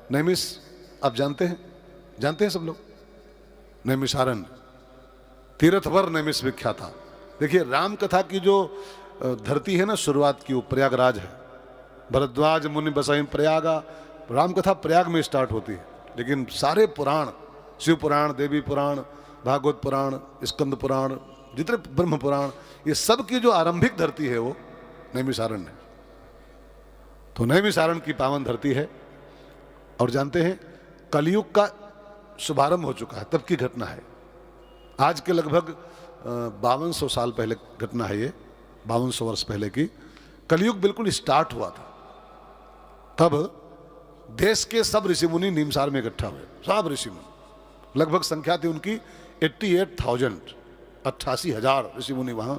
नैमिष आप जानते हैं सब लोग। नैमिषारण्य तीर्थवर नैमिष विख्यात था। देखिए राम कथा की जो धरती है ना, शुरुआत की वो प्रयागराज है। भरद्वाज मुनि बसहि प्रयागा, राम कथा प्रयाग में स्टार्ट होती है। लेकिन सारे पुराण, शिव पुराण, देवी पुराण, भागवत पुराण, स्कंद पुराण, जितने ब्रह्म पुराण, ये सब की जो आरंभिक धरती है वो नैमिषारण्य है। तो नैमिषारण्य की पावन धरती है। और जानते हैं कलयुग का शुभारंभ हो चुका है, तब की घटना है। आज के लगभग 5200 साल पहले घटना है ये, 5200 वर्ष पहले की। कलयुग बिल्कुल स्टार्ट हुआ था। तब देश के सब ऋषि मुनि नीमसार में इकट्ठा हुए, सब ऋषि मुनि। लगभग संख्या थी उनकी 88,000, 88,000 ऋषि मुनि वहां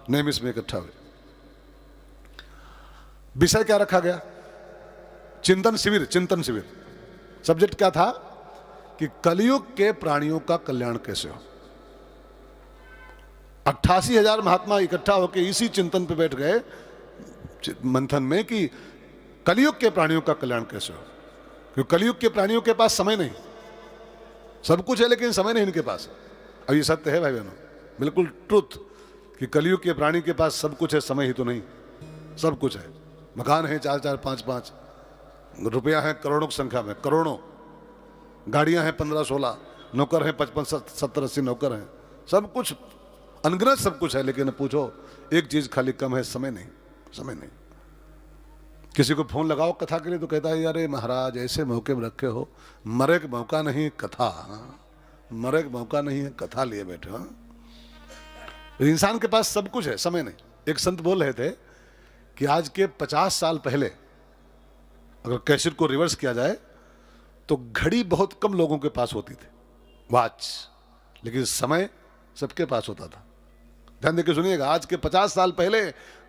नैमिष में इकट्ठा हुए। विषय क्या रखा गया? चिंतन शिविर। सब्जेक्ट क्या था कि कलयुग के प्राणियों का कल्याण कैसे हो। 88,000 महात्मा इकट्ठा होकर इसी चिंतन पे बैठ गए मंथन में कि कलयुग के प्राणियों का कल्याण कैसे हो। क्योंकि कलयुग के प्राणियों के पास समय नहीं, सब कुछ है लेकिन समय नहीं इनके पास। अब ये सत्य है भाई बहनों, बिल्कुल ट्रुथ, कि कलयुग के प्राणी के पास सब कुछ है, समय ही तो नहीं। सब कुछ है, मकान है 4-4, 5-5, रुपया है करोड़ों की संख्या में, करोड़ों, गाड़ियां हैं 15-16, नौकर हैं 55-70-80 नौकर हैं, सब कुछ अनगिनत सब कुछ है। लेकिन पूछो एक चीज खाली कम है, समय नहीं। किसी को फोन लगाओ कथा के लिए तो कहता है अरे महाराज ऐसे मौके में रखे हो, मरे का मौका नहीं कथा, मरे का मौका नहीं है कथा लिए बैठे। इंसान के पास सब कुछ है, समय नहीं। एक संत बोल रहे थे कि आज के 50 साल पहले अगर कैसेट को रिवर्स किया जाए तो घड़ी बहुत कम लोगों के पास होती थी, वॉच, लेकिन समय सबके पास होता था। ध्यान देकर सुनिएगा, आज के 50 साल पहले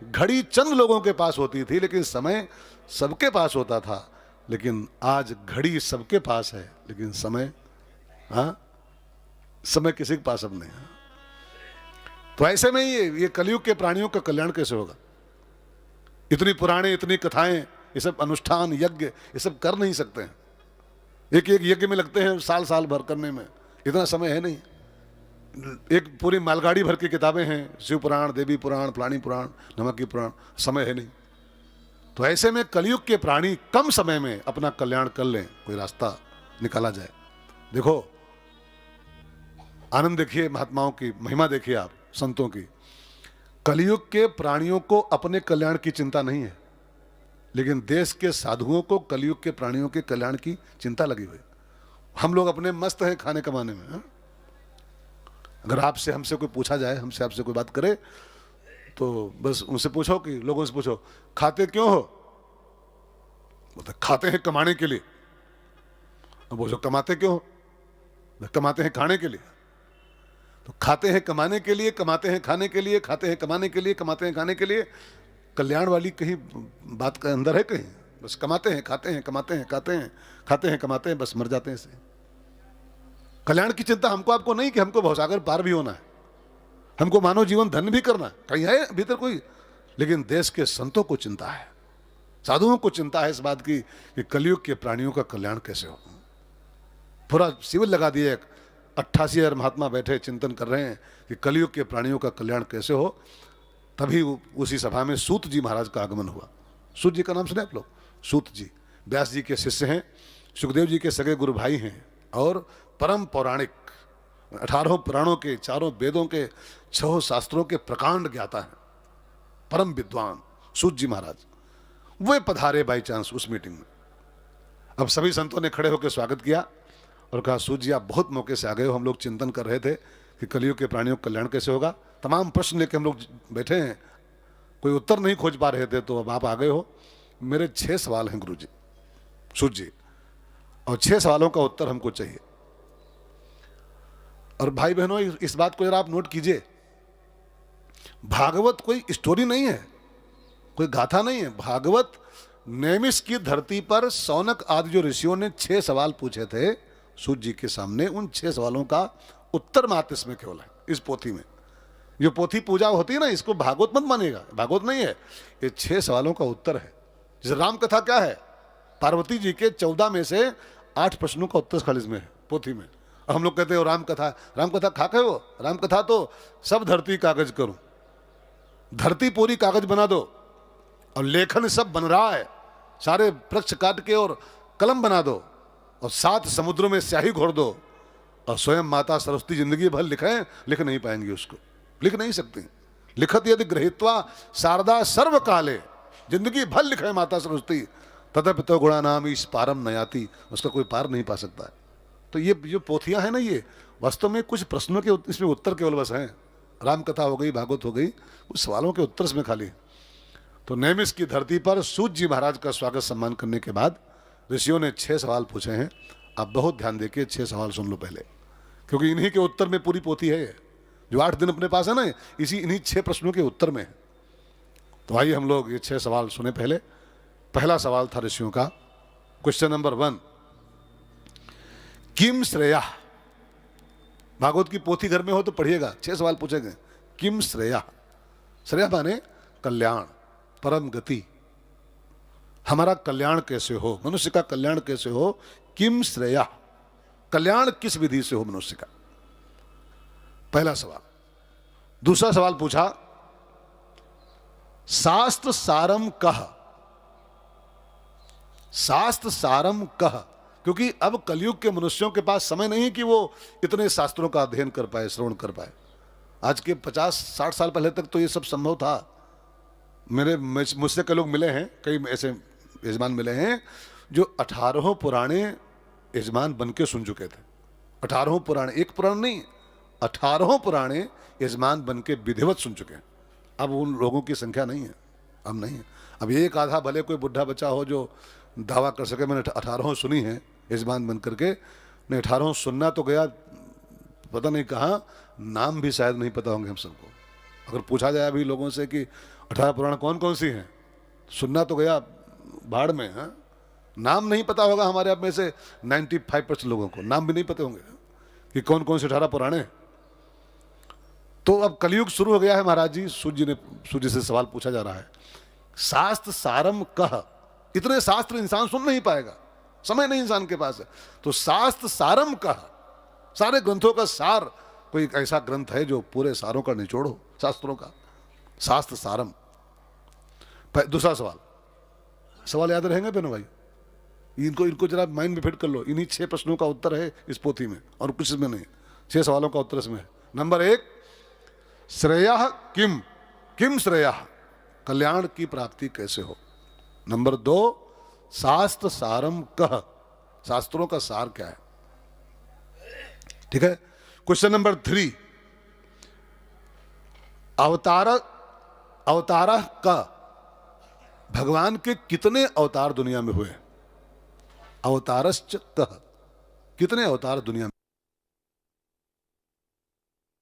घड़ी चंद लोगों के पास होती थी लेकिन समय सबके पास होता था। लेकिन आज घड़ी सबके पास है लेकिन समय समय किसी के पास अब नहीं है। तो ऐसे में ये कलयुग के प्राणियों का कल्याण कैसे होगा? इतनी पुरानी, इतनी कथाएं, ये सब अनुष्ठान, यज्ञ, ये सब कर नहीं सकते हैं। एक यज्ञ में लगते हैं साल भर करने में, इतना समय है नहीं। एक पूरी मालगाड़ी भर की किताबें हैं, शिव पुराण, देवी पुराण, फलानी पुराण, नमक की पुराण, समय है नहीं। तो ऐसे में कलयुग के प्राणी कम समय में अपना कल्याण कर लें, कोई रास्ता निकाला जाए। देखो आनंद देखिए, महात्माओं की महिमा देखिए आप, संतों की। कलयुग के प्राणियों को अपने कल्याण की चिंता नहीं है, लेकिन देश के साधुओं को कलयुग के प्राणियों के कल्याण की चिंता लगी हुई। हम लोग अपने मस्त हैं खाने कमाने में। अगर आपसे हमसे कोई पूछा जाए, हमसे आपसे कोई बात करे तो बस उनसे पूछो, कि लोगों से पूछो खाते क्यों हो, बोलते खाते हैं कमाने के लिए। बोलो कमाते क्यों हो? कमाते हैं खाने के लिए। तो खाते हैं कमाने के लिए, कमाते हैं खाने के लिए, खाते हैं कमाने के लिए, कमाते हैं खाने के लिए। कल्याण वाली कहीं बात का अंदर है कहीं? बस कमाते हैं, खाते हैं, कमाते हैं, खाते हैं, खाते हैं, कमाते हैं, बस मर जाते हैं इससे। कल्याण की चिंता हमको आपको नहीं कि हमको भवसागर पार भी होना है, हमको मानव जीवन धन्य भी करना है, कहीं है भीतर कोई। लेकिन देश के संतों को चिंता है, साधुओं को चिंता है इस बात की कि कलयुग के प्राणियों का कल्याण कैसे हो। पूरा शिविर लगा दिए, 88,000 महात्मा बैठे चिंतन कर रहे हैं कि कलयुग के प्राणियों का कल्याण कैसे हो। तभी उसी सभा में सूत जी महाराज का आगमन हुआ। सूत जी का नाम सुने आप लोग? सूत जी व्यास जी के शिष्य हैं, सुखदेव जी के सगे गुरु भाई हैं और परम पौराणिक, 18 पुराणों के, 4 वेदों के, 6 शास्त्रों के प्रकांड ज्ञाता है, परम विद्वान सूत जी महाराज। वे पधारे बाई चांस उस मीटिंग में। अब सभी संतों ने खड़े होकर स्वागत किया और कहा सूत जी आप बहुत मौके से आ गए हो, हम लोग चिंतन कर रहे थे कि कलयुग के प्राणियों का कल्याण कैसे होगा। तमाम प्रश्न लेके हम लोग बैठे हैं, कोई उत्तर नहीं खोज पा रहे थे, तो अब आप आ गए हो। मेरे 6 सवाल हैं गुरु जी, सूत जी, और 6 सवालों का उत्तर हमको चाहिए। और भाई बहनों इस बात को जरा आप नोट कीजिए, भागवत कोई स्टोरी नहीं है, कोई गाथा नहीं है। भागवत नैमिष की धरती पर सौनक आदि जो ऋषियों ने 6 सवाल पूछे थे सूत जी के सामने, उन 6 सवालों का उत्तर मात्र इसमें केवल है, इस पोथी में। जो पोथी पूजा होती है ना, इसको भागवत मत मानिएगा, भागवत नहीं है, ये 6 सवालों का उत्तर है। जैसे राम कथा क्या है, पार्वती जी के 14 में से 8 प्रश्नों का उत्तर खाली इसमें है पोथी में। और हम लोग कहते हैं राम कथा, राम कथा खा के हो, राम कथा तो सब धरती कागज करो, धरती पूरी कागज बना दो, और लेखन सब बन रहा है, सारे वृक्ष काट के और कलम बना दो, और 7 समुद्रों में स्याही घोर दो, और स्वयं माता सरस्वती जिंदगी भर लिखें, लिख नहीं पाएंगी उसको, लिख नहीं सकती। लिखत यदि गृहीत्वा शारदा सर्व काले, जिंदगी भर लिखे माता सरस्वती, तदप तो गुणा नाम इस पारम नयाति, उसका कोई पार नहीं पा सकता है। तो ये जो पोथियां हैं ना, ये वास्तव में कुछ प्रश्नों के इसमें उत्तर केवल बस हैं। राम कथा हो गई, भागवत हो गई, कुछ सवालों के उत्तर इसमें खाली। तो नैमिष की धरती पर सूत जी महाराज का स्वागत सम्मान करने के बाद ऋषियों ने 6 सवाल पूछे हैं। आप बहुत ध्यान देके 6 सवाल सुन लो पहले, क्योंकि इन्हीं के उत्तर में पूरी पोथी है। जो 8 दिन अपने पास है ना, इन्हीं 6 प्रश्नों के उत्तर में है। तो आइए हम लोग ये 6 सवाल सुने। पहला सवाल था ऋषियों का, क्वेश्चन नंबर 1, किम श्रेया। भागवत की पोथी घर में हो तो पढ़िएगा, 6 सवाल पूछे गए। किम श्रेया, श्रेया माने कल्याण, परम गति, हमारा कल्याण कैसे हो, मनुष्य का कल्याण कैसे हो। किम श्रेया, कल्याण किस विधि से हो मनुष्य का, पहला सवाल। दूसरा सवाल पूछा, शास्त्र सारम कह, शास्त्र सारम कह, क्योंकि अब कलयुग के मनुष्यों के पास समय नहीं कि वो इतने शास्त्रों का अध्ययन कर पाए, श्रवण कर पाए। आज के 50-60 साल पहले तक तो ये सब संभव था। मुझसे कई लोग मिले हैं, कई ऐसे यजमान मिले हैं जो 18 पुराणे यजमान बन के सुन चुके थे। 18 पुराणे, एक पुराण नहीं, 18 पुराणे यजमान बन के विधिवत सुन चुके हैं। अब उन लोगों की संख्या नहीं है, अब नहीं है। अब एक आधा भले कोई बुढ़ा बच्चा हो जो दावा कर सके मैंने 18 सुनी है यजमान बन करके, नहीं 18 सुनना तो गया पता नहीं कहाँ, नाम भी शायद नहीं पता होंगे हम सबको। अगर पूछा जाए अभी लोगों से कि 18 पुराण कौन कौन सी हैं, सुनना तो गया भाड़ में, हाँ, नाम नहीं पता होगा। हमारे आप में से 95% लोगों को नाम भी नहीं पता होंगे कि कौन कौन से 18 पुराणे। तो अब कलयुग शुरू हो गया है महाराज जी। सूर्य जी से सवाल पूछा जा रहा है, शास्त्र सारम कह, इतने शास्त्र इंसान सुन नहीं पाएगा, समय नहीं इंसान के पास है। तो शास्त्र सारम कह, सारे ग्रंथों का सार, कोई ऐसा ग्रंथ है जो पूरे सारों का निचोड़ हो शास्त्रों का, शास्त्र सारम। दूसरा सवाल याद रहेंगे बहनों भाई, इनको जरा माइंड में फिट कर लो। इन्हीं 6 प्रश्नों का उत्तर है इस पोथी में, और कुछ इसमें नहीं। 6 सवालों का उत्तर इसमें है। नंबर 1, श्रेयः किम, किम श्रेयः, कल्याण की प्राप्ति कैसे हो। नंबर 2, शास्त्र सारम कह, शास्त्रों का सार क्या है। ठीक है। क्वेश्चन नंबर 3, अवतार का, भगवान के कितने अवतार दुनिया में हुए। अवतारश्च कह, कितने अवतार दुनिया में।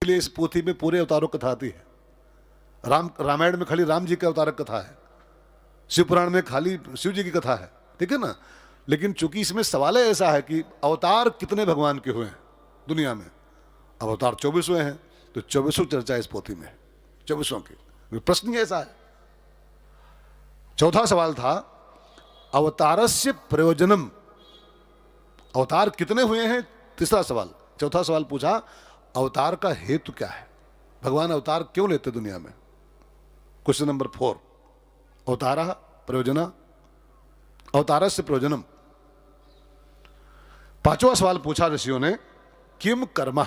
इसलिए इस पोथी में पूरे अवतारों कथा आती है। रामायण में खाली राम जी की अवतारक कथा है, शिव पुराण में खाली शिव जी की कथा है, ठीक है ना। लेकिन चूंकि इसमें सवाल ऐसा है कि अवतार कितने भगवान के हुए हैं दुनिया में, अवतार 24 हुए हैं, तो 24 चर्चा इस पोथी में है, 24 की। प्रश्न ही ऐसा है। चौथा सवाल था, अवतारस्य प्रयोजनम, अवतार कितने हुए हैं। तीसरा सवाल, चौथा सवाल पूछा, अवतार का हेतु क्या है, भगवान अवतार क्यों लेते दुनिया में। क्वेश्चन नंबर 4, अवतार प्रयोजना, अवतारस्य प्रयोजनम। 5वां सवाल पूछा ऋषियों ने, किम कर्म,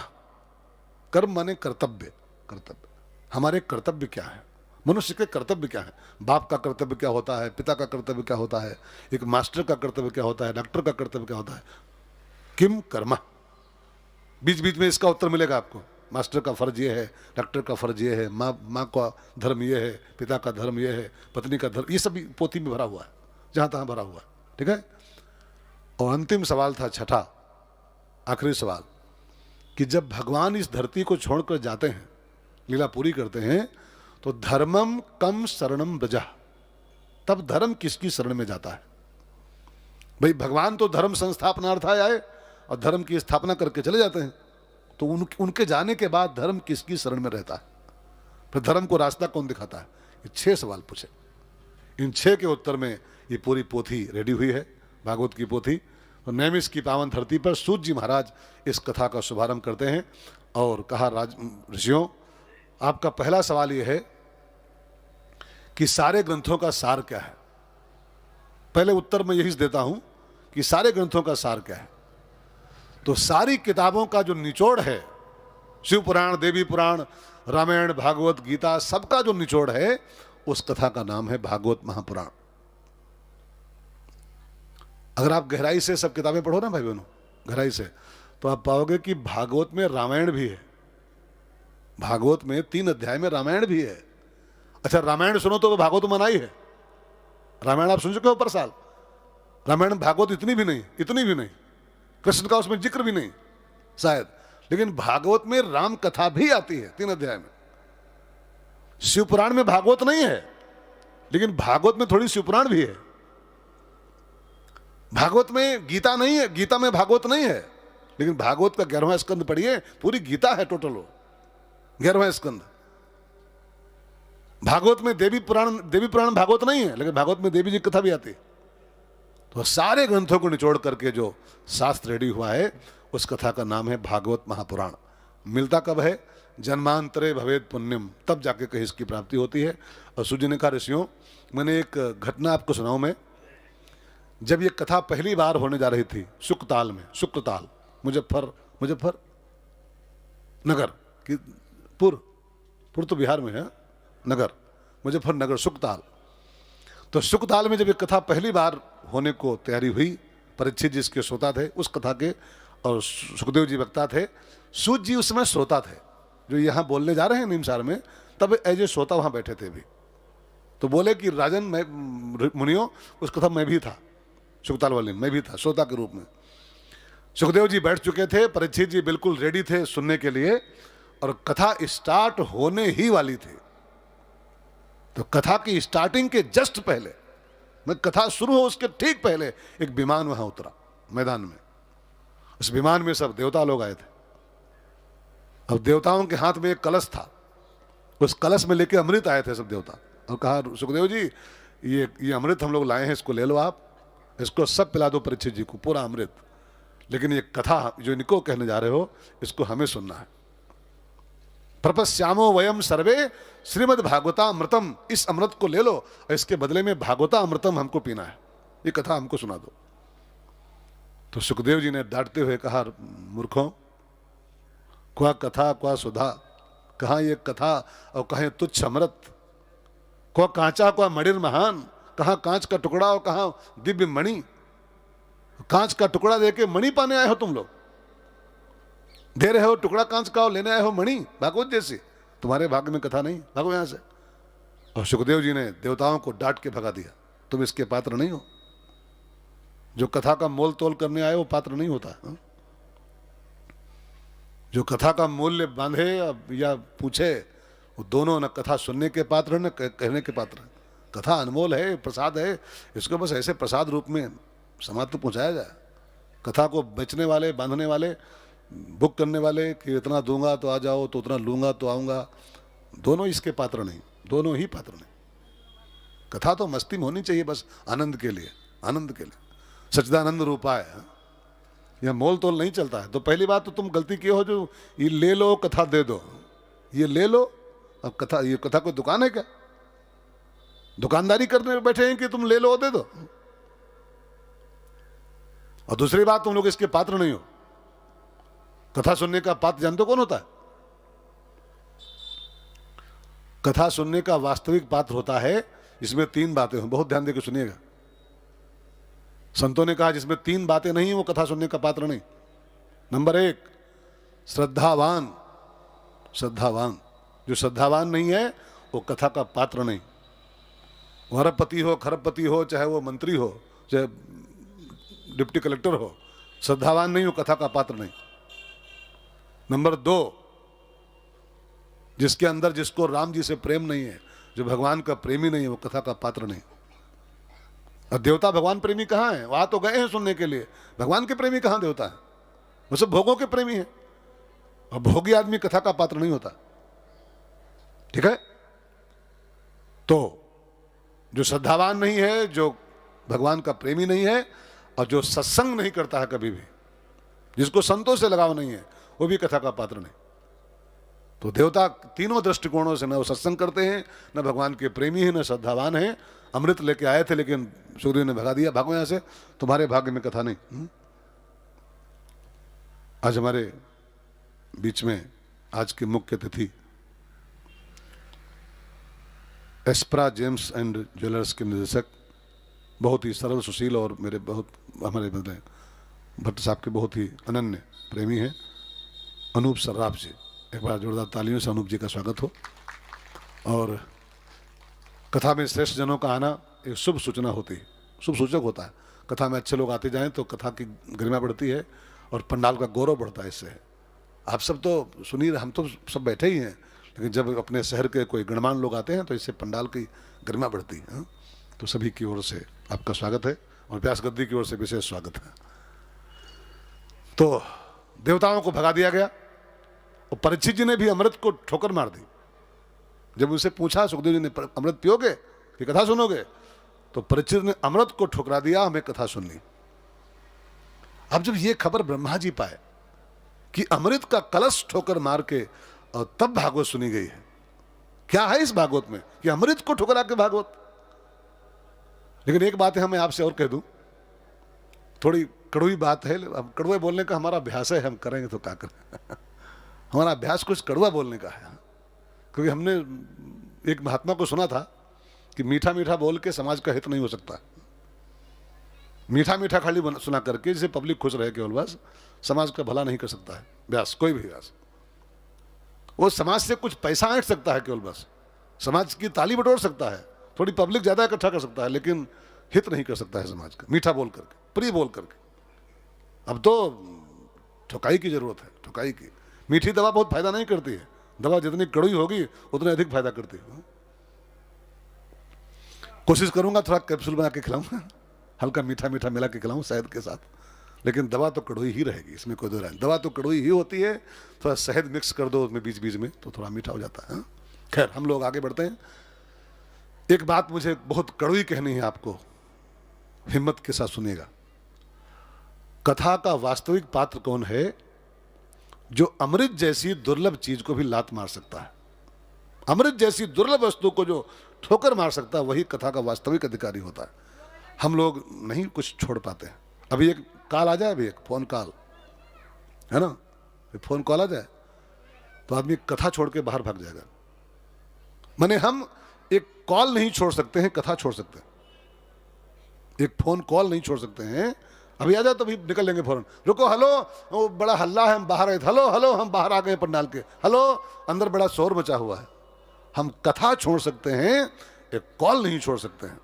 कर्म माने कर्तव्य, कर्तव्य, हमारे कर्तव्य क्या है, मनुष्य के कर्तव्य क्या है। बाप का कर्तव्य क्या होता है, पिता का कर्तव्य क्या होता है, एक मास्टर का कर्तव्य क्या होता है, डॉक्टर का कर्तव्य क्या होता है। किम कर्म, बीच बीच में इसका उत्तर मिलेगा आपको। मास्टर का फर्ज ये है, डॉक्टर का फर्ज ये है, माँ का धर्म ये है, पिता का धर्म ये है, पत्नी का धर्म, ये सब पोथी में भरा हुआ है, जहाँ तहाँ भरा हुआ है, ठीक है। और अंतिम सवाल था 6ठा, आखिरी सवाल, कि जब भगवान इस धरती को छोड़कर जाते हैं, लीला पूरी करते हैं, तो धर्मम कम शरणम ब्रजा, तब धर्म किसकी शरण में जाता है। भाई भगवान तो धर्म संस्थापनार्थाय आए और धर्म की स्थापना करके चले जाते हैं, तो उनके जाने के बाद धर्म किसकी शरण में रहता है, फिर धर्म को रास्ता कौन दिखाता है। ये 6 सवाल पूछे, इन 6 के उत्तर में ये पूरी पोथी रेडी हुई है। भागवत की पोथी। तो नैमिष की पावन धरती पर सूत जी महाराज इस कथा का शुभारंभ करते हैं और कहा, राज ऋषियों, आपका पहला सवाल यह है कि सारे ग्रंथों का सार क्या है। पहले उत्तर मैं यही देता हूं कि सारे ग्रंथों का सार क्या है। तो सारी किताबों का जो निचोड़ है, शिव पुराण, देवी पुराण, रामायण, भागवत, गीता, सबका जो निचोड़ है, उस कथा का नाम है भागवत महापुराण। अगर आप गहराई से सब किताबें पढ़ो ना भाई बहनों, गहराई से, तो आप पाओगे कि भागवत में रामायण भी है। भागवत में 3 अध्याय में रामायण भी है। अच्छा, रामायण सुनो तो वो भागवत में मनाई है। रामायण आप सुन चुके हो पर साल। रामायण भागवत इतनी भी नहीं, कृष्ण का उसमें जिक्र भी नहीं शायद, लेकिन भागवत में राम कथा भी आती है 3 अध्याय में। शिवपुराण में भागवत नहीं है, लेकिन भागवत में थोड़ी शिवपुराण भी है। भागवत में गीता नहीं है, गीता में भागवत नहीं है, लेकिन भागवत का 11वां स्कंद पढ़िए, पूरी गीता है टोटल वो 11वां स्कंद। भागवत में देवी पुराण भागवत नहीं है, लेकिन भागवत में देवी जी की कथा भी आती है। तो सारे ग्रंथों को निचोड़ करके जो शास्त्र रेडी हुआ है, उस कथा का नाम है भागवत महापुराण। मिलता कब है? जन्मांतरे भवेद पुण्यम, तब जाके कहीं इसकी प्राप्ति होती है। और सूर्य ने कहा, ऋषियों, मैंने एक घटना आपको सुनाऊं। मैं जब ये कथा पहली बार होने जा रही थी शुक्रताल में, शुक्रताल मुजफ्फर नगर की पुर तो बिहार में है, नगर मुजफ्फरनगर, शुक्रताल। तो शुक्रताल में जब ये कथा पहली बार होने को तैयारी हुई, परीक्षित जी इसके श्रोता थे उस कथा के, और सुखदेव जी वक्ता थे, सूत जी उस समय श्रोता थे। जो यहाँ बोलने जा रहे हैं निमसार में, तब एज ए श्रोता वहाँ बैठे थे भी। तो बोले कि राजन, मैं मुनियों, उस कथा मैं भी था, शुक्रताल वाले मैं भी था श्रोता के रूप में। सुखदेव जी बैठ चुके थे, परीक्षित जी बिल्कुल रेडी थे सुनने के लिए, और कथा स्टार्ट होने ही वाली थी। तो कथा की स्टार्टिंग के जस्ट पहले, मैं कथा शुरू हो उसके ठीक पहले, एक विमान वहां उतरा मैदान में। उस विमान में सब देवता लोग आए थे। अब देवताओं के हाथ में एक कलश था, उस कलश में लेके अमृत आए थे सब देवता, और कहा, सुखदेव जी, ये अमृत हम लोग लाए हैं, इसको ले लो, आप इसको सब पिला दो परीक्षित जी को, पूरा अमृत। लेकिन ये कथा जो इनको कहने जा रहे हो, इसको हमें सुनना है। प्रपश्यामो वयम सर्वे श्रीमद् भागवतामृतम, इस अमृत को ले लो और इसके बदले में भागवतामृतम हमको पीना है, ये कथा हमको सुना दो। तो सुखदेव जी ने डांटते हुए कहा, मूर्खों, क्वा कथा क्वा सुधा, कहाँ ये कथा और कहें तुच्छ अमृत, क्वा कांचा क्वा मणिर महान, कहाँ कांच का टुकड़ा और कहाँ दिव्य मणि। कांच का टुकड़ा देके मणि पाने आए हो तुम लोग, दे रहे हो टुकड़ा कांच का और लेने आए हो मणि भागवत जैसी। तुम्हारे भाग्य में कथा नहीं, भागो यहां से। और सुखदेव जी ने देवताओं को डांट के भगा दिया, तुम इसके पात्र नहीं हो। जो कथा का मोल तोल करने आए वो पात्र नहीं होता। जो कथा का मूल्य बांधे या पूछे, वो दोनों न कथा सुनने के पात्र न कहने के पात्र। कथा अनमोल है, प्रसाद है, इसको बस ऐसे प्रसाद रूप में समाज तक पहुंचाया जाए। कथा को बेचने वाले, बांधने वाले, बुक करने वाले कि इतना दूंगा तो आ जाओ, तो उतना लूंगा तो आऊँगा, दोनों इसके पात्र नहीं, दोनों ही पात्र नहीं। कथा तो मस्ती में होनी चाहिए, बस आनंद के लिए, आनंद के लिए, सच्चिदानंद रूपाय। यह मोल तोल नहीं चलता है। तो पहली बात तो तुम गलती किए हो, जो ये ले लो कथा दे दो, ये ले लो। अब कथा, ये कथा कोई दुकान है क्या? दुकानदारी करने बैठे हैं कि तुम ले लो दे दो। और दूसरी बात, तुम लोग इसके पात्र नहीं हो। कथा सुनने का पात्र जानते हो कौन होता है? कथा सुनने का वास्तविक पात्र होता है, इसमें 3 बातें हैं, बहुत ध्यान देकर सुनिएगा। संतों ने कहा जिसमें 3 बातें नहीं है वो कथा सुनने का पात्र नहीं। नंबर 1, श्रद्धावान। श्रद्धावान, जो श्रद्धावान नहीं है वो कथा का पात्र नहीं। वो अरबपति हो, खरबपति हो, चाहे वो मंत्री हो, चाहे डिप्टी कलेक्टर हो, श्रद्धावान नहीं हो, कथा का पात्र नहीं। नंबर 2, जिसके अंदर, जिसको राम जी से प्रेम नहीं है, जो भगवान का प्रेमी नहीं है, वो कथा का पात्र नहीं। और देवता भगवान प्रेमी कहाँ है? वहां तो गए हैं सुनने के लिए, भगवान के प्रेमी कहाँ देवता है? वो सब भोगों के प्रेमी है। और भोगी आदमी कथा का पात्र नहीं होता। ठीक है? तो जो श्रद्धावान नहीं है, जो भगवान का प्रेमी नहीं है, और जो सत्संग नहीं करता है कभी भी, जिसको संतों से लगाव नहीं है, वो भी कथा का पात्र नहीं। तो देवता तीनों दृष्टिकोणों से, न वो सत्संग करते हैं, न भगवान के प्रेमी हैं, न श्रद्धावान हैं। अमृत लेके आए थे लेकिन सूर्य ने भगा दिया, भागो यहां से, तुम्हारे भाग्य में कथा नहीं। आज हमारे बीच में आज के मुख्य अतिथि एस्प्रा जेम्स एंड ज्वेलर्स के निदेशक, बहुत ही सरल सुशील और हमारे भट्ट साहब के बहुत ही अनन्य प्रेमी हैं, अनूप सर्राफ जी। एक बार जोरदार तालियों से अनूप जी का स्वागत हो। और कथा में श्रेष्ठ जनों का आना एक शुभ सूचना होती है, शुभ सूचक होता है। कथा में अच्छे लोग आते जाएं तो कथा की गरिमा बढ़ती है और पंडाल का गौरव बढ़ता है। इससे आप सब तो सुनिए, हम तो सब बैठे ही हैं, लेकिन जब अपने शहर के कोई गणमान्य लोग आते हैं तो इससे पंडाल की गरिमा बढ़ती है। तो सभी की ओर से आपका स्वागत है और व्यास गद्दी की ओर से विशेष स्वागत है। तो देवताओं को भगा दिया गया और परीक्षित जी ने भी अमृत को ठोकर मार दी। जब उनसे पूछा सुखदेव जी ने, अमृत पियोगे कि कथा सुनोगे? तो परीक्षित ने अमृत को ठुकरा दिया, हमें कथा सुननी। अब जब ये खबर ब्रह्मा जी पाए कि अमृत का कलश ठोकर मार के और तब भागवत सुनी गई है, क्या है इस भागवत में कि अमृत को ठुकरा के भागवत? लेकिन एक बात है, मैं आपसे और कह दूं, थोड़ी कड़वी बात है, अब कड़वे बोलने का हमारा अभ्यास है, हम करेंगे तो क्या करें। हमारा अभ्यास कुछ कड़वा बोलने का है, क्योंकि हमने एक महात्मा को सुना था कि मीठा मीठा बोल के समाज का हित नहीं हो सकता। मीठा मीठा खाली सुना करके जिसे पब्लिक खुश रहे केवल बस, समाज का भला नहीं कर सकता है व्यास, कोई भी व्यास। वो समाज से कुछ पैसा ऐंठ सकता है केवल बस, समाज की ताली बटोर सकता है, थोड़ी पब्लिक ज्यादा इकट्ठा कर सकता है, लेकिन हित नहीं कर सकता है समाज का, मीठा बोल करके, प्रिय बोल करके। अब तो ठुकाई की जरूरत है, ठुकाई की। मीठी दवा बहुत फायदा नहीं करती है, दवा जितनी कड़वी होगी उतनी अधिक फायदा करती है। कोशिश करूंगा थोड़ा कैप्सूल बना के खिलाऊंगा, हल्का मीठा मीठा मिला के खिलाऊं शहद के साथ, लेकिन दवा तो कड़वी ही रहेगी, इसमें कोई दो राय नहीं। दवा तो कड़वी ही होती है, थोड़ा शहद मिक्स कर दो उसमें बीच बीच में तो थोड़ा मीठा हो जाता है। खैर, हम लोग आगे बढ़ते हैं। एक बात मुझे बहुत कड़वी कहनी है आपको, हिम्मत के साथ सुनिएगा। कथा का वास्तविक पात्र कौन है? जो अमृत जैसी दुर्लभ चीज को भी लात मार सकता है, अमृत जैसी दुर्लभ वस्तु को जो ठोकर मार सकता है, वही कथा का वास्तविक अधिकारी होता है। हम लोग नहीं कुछ छोड़ पाते हैं। अभी एक कॉल आ जाए, अभी एक फोन कॉल है ना, फोन कॉल आ जाए तो आदमी कथा छोड़ के बाहर भाग जाएगा। माने हम एक कॉल नहीं छोड़ सकते हैं, कथा छोड़ सकते हैं। एक फोन कॉल नहीं छोड़ सकते हैं। अभी आ जाए तो अभी निकल लेंगे फौरन, रुको, हेलो, वो बड़ा हल्ला है, हम बाहर आए, हेलो हेलो, हम बाहर आ गए पंडाल के, हेलो, अंदर बड़ा शोर मचा हुआ है। हम कथा छोड़ सकते हैं, एक कॉल नहीं छोड़ सकते हैं।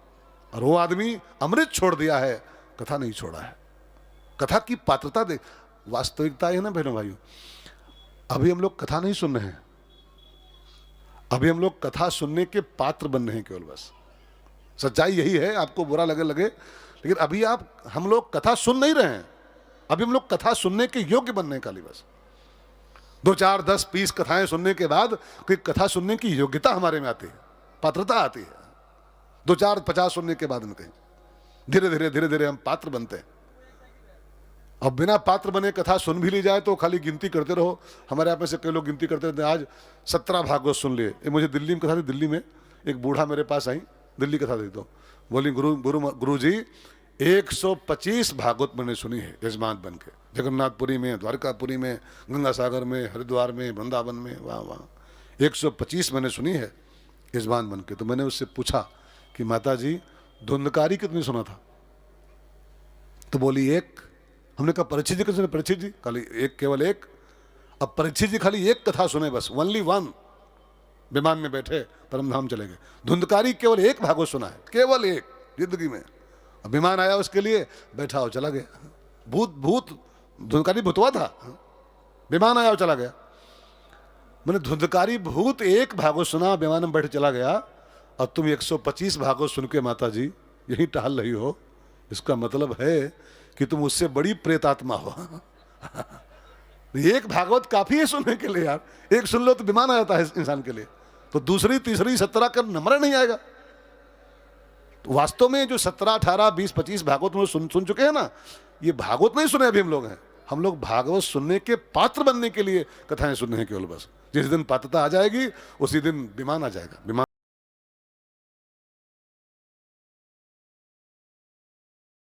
और वो आदमी अमृत छोड़ दिया है, कथा नहीं छोड़ा है। कथा की पात्रता दे, वास्तविकता है ना बहनों भाइयों। अभी हम लोग कथा नहीं सुन रहे हैं, अभी हम लोग कथा सुनने के पात्र बन रहे हैं केवल बस। सच्चाई यही है, आपको बुरा लगे लगे, लेकिन अभी हम लोग कथा सुन नहीं रहे हैं, अभी हम लोग कथा सुनने के योग्य बनने का लिए बस। 2, 4, 10, 20 कथाएं सुनने के बाद कोई कथा सुनने की योग्यता हमारे में आती है, पात्रता आती है। 2, 4, 50 सुनने के बाद में कहीं धीरे धीरे धीरे धीरे हम पात्र बनते हैं। अब बिना पात्र बने कथा सुन भी ली जाए तो खाली गिनती करते रहो। हमारे यहाँ पे से कई लोग गिनती करते रहते हैं, आज 17 भागवत सुन लिए। ये मुझे दिल्ली में कथा थी, दिल्ली में एक बूढ़ा मेरे पास आई, दिल्ली कथा थी, तो बोली गुरु जी 125 भागवत मैंने सुनी है यजमान बन के, जगन्नाथपुरी में, द्वारकापुरी में, गंगा सागर में, हरिद्वार में, वृंदावन में, वाह वाह, 125 मैंने सुनी है यजमान बन के। तो मैंने उससे पूछा कि माता जी धुंधकारी कितनी सुना था? तो बोली 1। हमने कहा परीक्षित जी कितने? परीक्षित जी खाली 1, केवल 1। अब परीक्षित जी खाली 1 कथा सुने बस, ओनली 1। विमान में बैठे परमधाम चले गए। धुंधकारी केवल 1 भागवत सुना है, केवल 1 जिंदगी में। अब विमान आया उसके लिए, बैठा हो चला गया। भूत धुंधकारी भूतवा था, विमान आया और चला गया। मैंने धुंधकारी भूत 1 भागवत सुना, विमान में बैठे चला गया, और तुम 125 भागवत सुन के माता जी यही टहल रही हो। इसका मतलब है कि तुम उससे बड़ी प्रेतात्मा हो। 1 भागवत काफी है सुनने के लिए यार, 1 सुन लो तो विमान आ जाता है इंसान के लिए, तो दूसरी तीसरी 17 का नंबर नहीं आएगा। तो वास्तव में जो 17, 18, 20, 25 भागवत में सुन चुके हैं ना, ये भागवत नहीं सुने अभी हम लोग भागवत सुनने के पात्र बनने के लिए कथाएं सुनने हैं केवल बस। जिस दिन पात्रता आ जाएगी उसी दिन विमान आ जाएगा। विमान